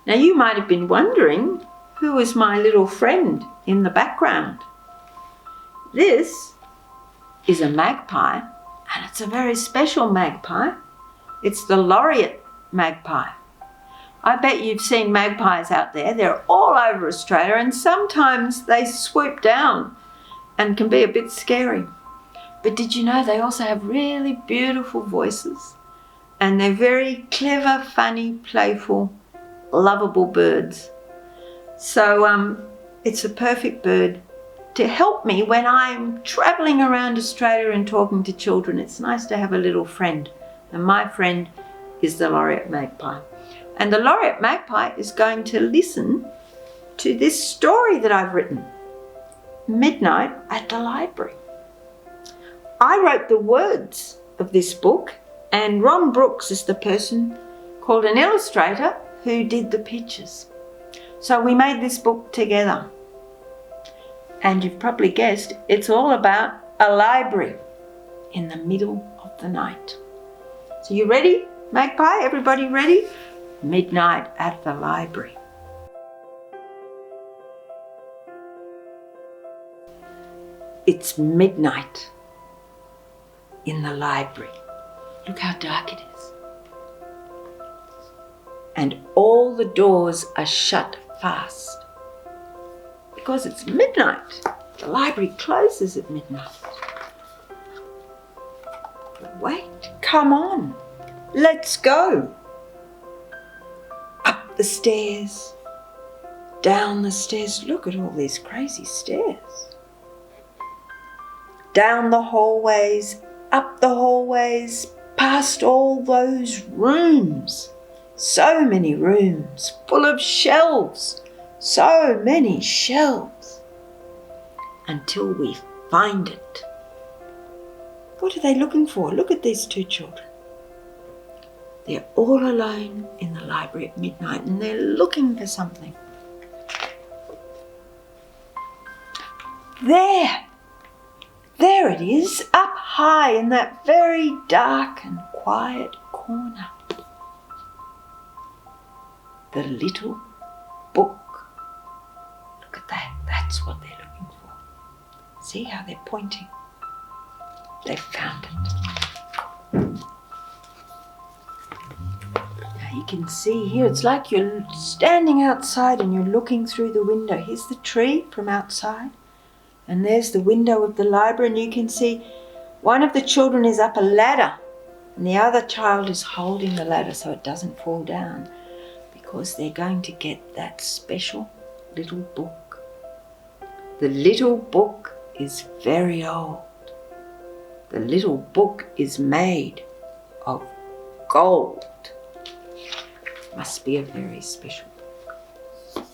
Now you might have been wondering, who is my little friend in the background? This is a magpie, and it's a very special magpie. It's the Laureate Magpie. I bet you've seen magpies out there. They're all over Australia, and sometimes they swoop down and can be a bit scary. But did you know they also have really beautiful voices? And they're very clever, funny, playful, lovable birds. So it's a perfect bird to help me when I'm travelling around Australia and talking to children. It's nice to have a little friend. And my friend is the Laureate Magpie. And the Laureate Magpie is going to listen to this story that I've written, Midnight at the Library. I wrote the words of this book, and Ron Brooks is the person called an illustrator who did the pictures. So we made this book together. And you've probably guessed, it's all about a library in the middle of the night. So you ready, Magpie? Everybody ready? Midnight at the Library. It's midnight in the library. Look how dark it is. And all the doors are shut fast. Because it's midnight. The library closes at midnight. But wait, come on. Let's go. Up the stairs, down the stairs. Look at all these crazy stairs. Down the hallways, up the hallways, past all those rooms. So many rooms full of shelves. So many shelves. Until we find it. What are they looking for? Look at these two children. They're all alone in the library at midnight and they're looking for something. There it is, up high in that very dark and quiet corner. The little book. Look at that, that's what they're looking for. See how they're pointing? They found it. You can see here, it's like you're standing outside and you're looking through the window. Here's the tree from outside, and there's the window of the library, and you can see one of the children is up a ladder and the other child is holding the ladder so it doesn't fall down, because they're going to get that special little book. The little book is very old. The little book is made of gold. Must be a very special book.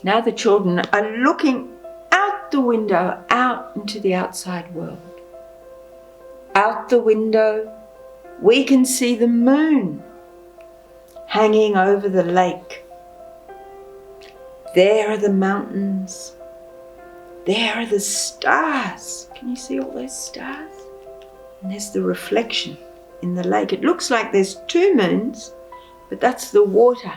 Now the children are looking out the window, out into the outside world. Out the window, we can see the moon hanging over the lake. There are the mountains. There are the stars. Can you see all those stars? And there's the reflection in the lake. It looks like there's two moons, but that's the water.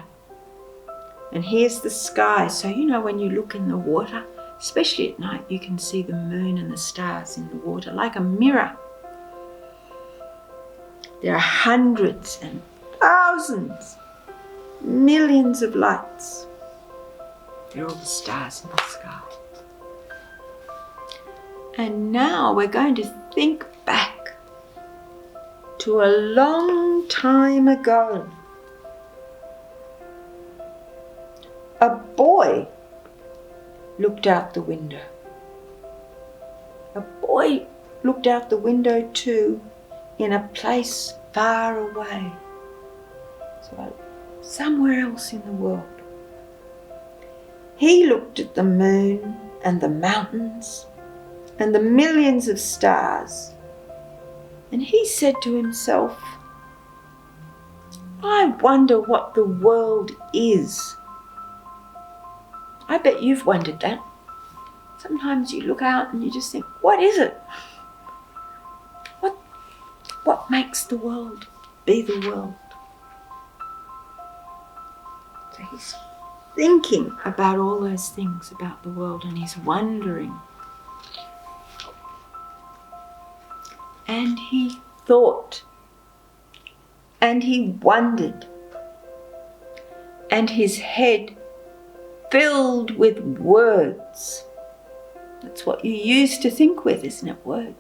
And here's the sky. So you know when you look in the water, especially at night, you can see the moon and the stars in the water like a mirror. There are hundreds and thousands, millions of lights. They're all the stars in the sky. And now we're going to think back to a long time ago. A boy looked out the window. A boy looked out the window too, in a place far away. So somewhere else in the world. He looked at the moon and the mountains and the millions of stars, and he said to himself, I wonder what the world is. I bet you've wondered that. Sometimes you look out and you just think, what is it? What makes the world be the world? So he's thinking about all those things about the world, and he's wondering. And he thought, and he wondered, and his head filled with words. That's what you use to think with, isn't it? Words.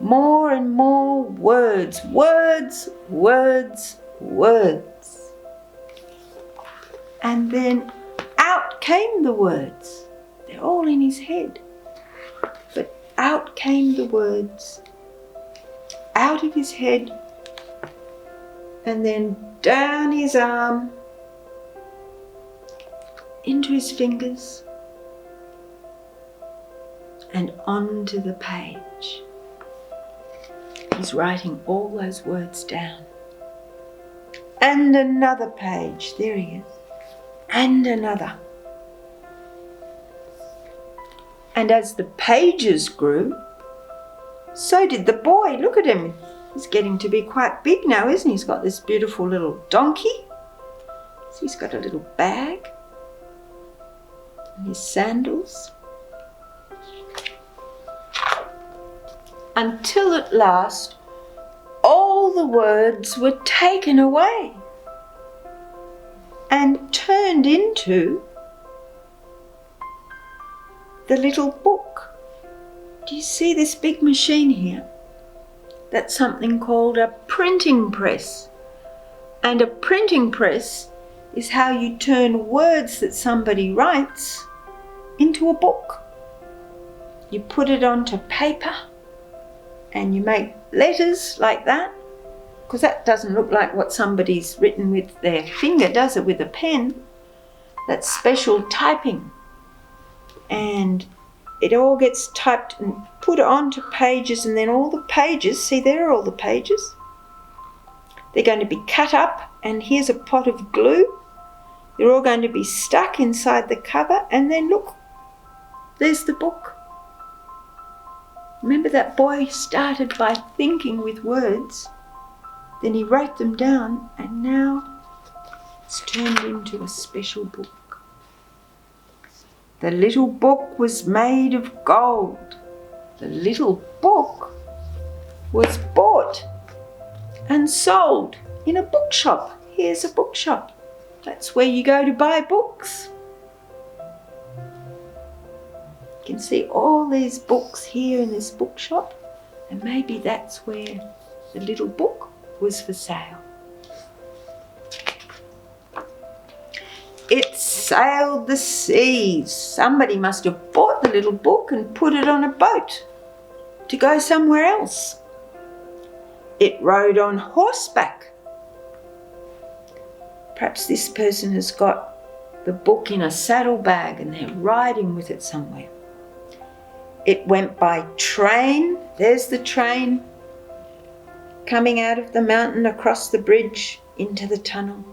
More and more words, words, words, words. And then out came the words. They're all in his head. But out came the words, out of his head, and then down his arm, into his fingers, and onto the page. He's writing all those words down. And another page, there he is, and another. And as the pages grew, so did the boy. Look at him. He's getting to be quite big now, isn't he? He's got this beautiful little donkey. So he's got a little bag and his sandals. Until at last, all the words were taken away and turned into the little book. Do you see this big machine here? That's something called a printing press. And a printing press is how you turn words that somebody writes into a book. You put it onto paper and you make letters like that, because that doesn't look like what somebody's written with their finger, does it, with a pen? That's special typing. And it all gets typed and put onto pages, and then all the pages, see, there are all the pages. They're going to be cut up, and here's a pot of glue. They're all going to be stuck inside the cover, and then look, there's the book. Remember, that boy started by thinking with words, then he wrote them down, and now it's turned into a special book. The little book was made of gold. The little book was bought and sold in a bookshop. Here's a bookshop. That's where you go to buy books. You can see all these books here in this bookshop, and maybe that's where the little book was for sale. It sailed the seas. Somebody must have bought the little book and put it on a boat to go somewhere else. It rode on horseback. Perhaps this person has got the book in a saddlebag and they're riding with it somewhere. It went by train. There's the train coming out of the mountain across the bridge into the tunnel.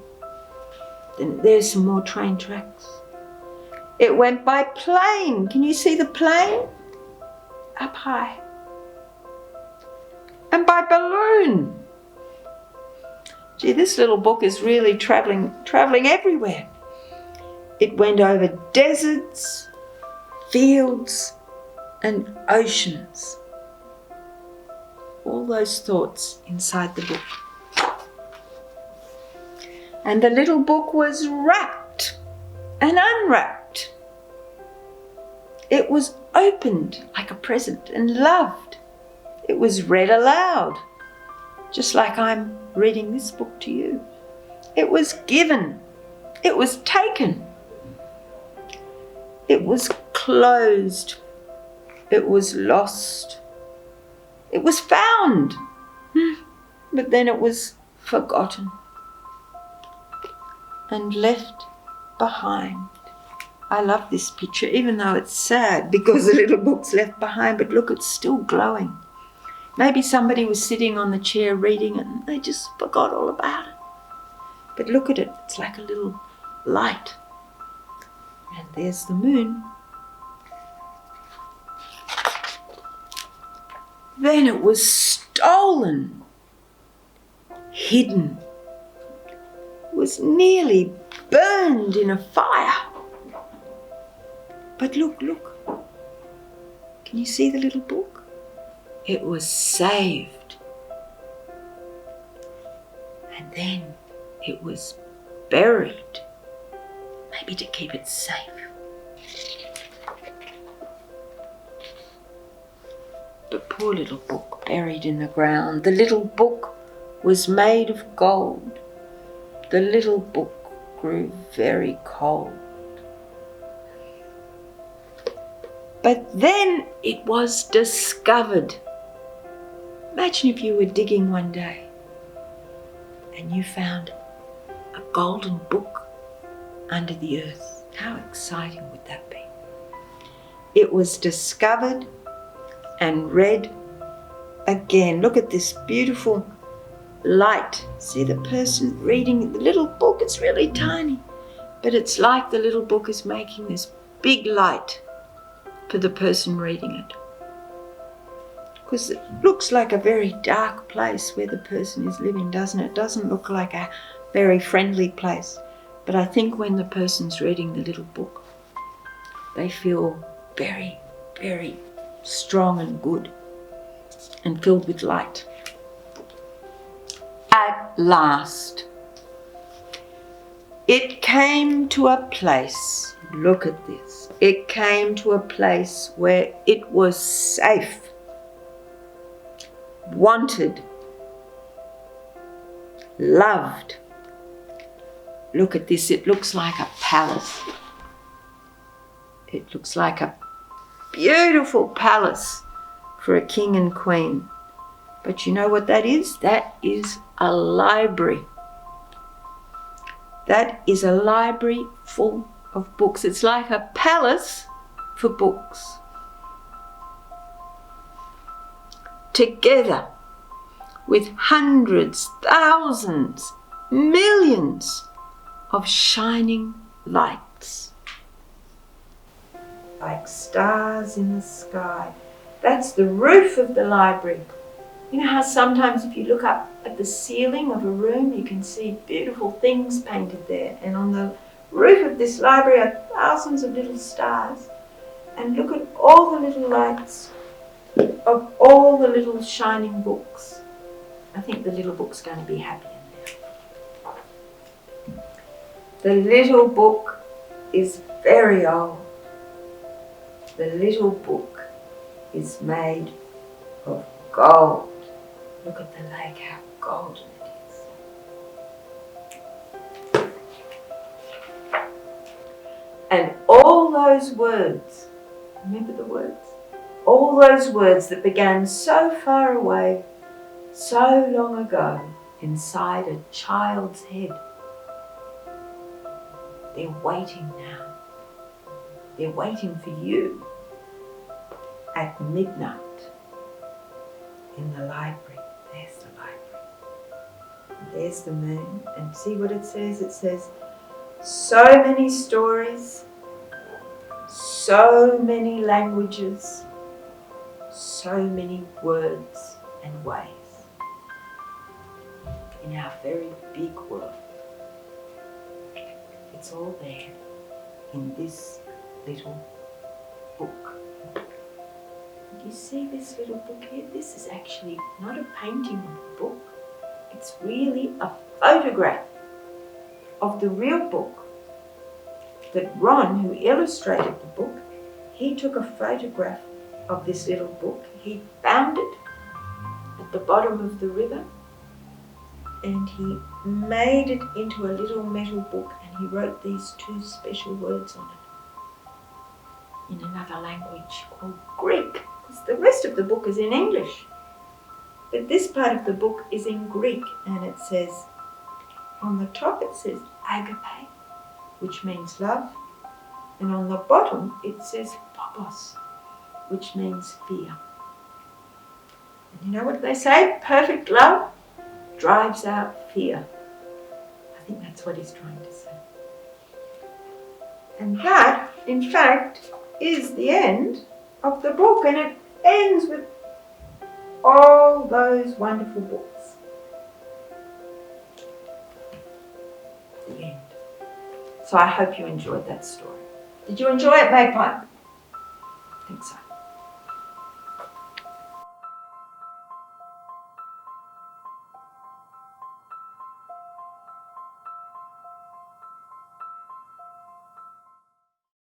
Then there's some more train tracks. It went by plane. Can you see the plane? Up high. And by balloon. Gee, this little book is really travelling everywhere. It went over deserts, fields, and oceans. All those thoughts inside the book. And the little book was wrapped and unwrapped. It was opened like a present and loved. It was read aloud, just like I'm reading this book to you. It was given. It was taken. It was closed. It was lost. It was found. But then it was forgotten and left behind. I love this picture, even though it's sad because the little book's left behind, but look, it's still glowing. Maybe somebody was sitting on the chair reading and they just forgot all about it. But look at it, it's like a little light. And there's the moon. Then it was stolen, hidden. It was was nearly burned in a fire. But look. Can you see the little book? It was saved. And then it was buried, maybe to keep it safe. But poor little book, buried in the ground. The little book was made of gold. The little book grew very cold. But then it was discovered. Imagine if you were digging one day and you found a golden book under the earth. How exciting would that be? It was discovered and read again. Look at this beautiful light. See the person reading the little book? It's really tiny, but it's like the little book is making this big light for the person reading it. Because it looks like a very dark place where the person is living, doesn't it? It doesn't look like a very friendly place. But I think when the person's reading the little book, they feel very, very strong and good and filled with light. At last, it came to a place, look at this, it came to a place where it was safe, wanted, loved. Look at this, it looks like a palace. It looks like a beautiful palace for a king and queen. But you know what that is? That is a library. That is a library full of books. It's like a palace for books. Together with hundreds, thousands, millions of shining lights. Like stars in the sky. That's the roof of the library. You know how sometimes if you look up at the ceiling of a room, you can see beautiful things painted there. And on the roof of this library are thousands of little stars. And look at all the little lights of all the little shining books. I think the little book's going to be happy in there. The little book is very old. The little book is made of gold. Look at the lake, how golden it is. And all those words, remember the words? All those words that began so far away, so long ago, inside a child's head. They're waiting now. They're waiting for you at midnight in the library. There's the library. And there's the moon. And see what it says? It says, so many stories, so many languages, so many words and ways in our very big world. It's all there in this little book. Do you see this little book here? This is actually not a painting of the book. It's really a photograph of the real book that Ron, who illustrated the book, he took a photograph of this little book. He found it at the bottom of the river and he made it into a little metal book and he wrote these two special words on it in another language called Greek, because the rest of the book is in English. But this part of the book is in Greek and it says, on the top it says agape, which means love, and on the bottom it says phobos, which means fear. And you know what they say? Perfect love drives out fear. I think that's what he's trying to say. And that, in fact, is the end of the book, and it ends with all those wonderful books. the end. So I hope you enjoyed that story. Did you enjoy it, Magpie? I think so.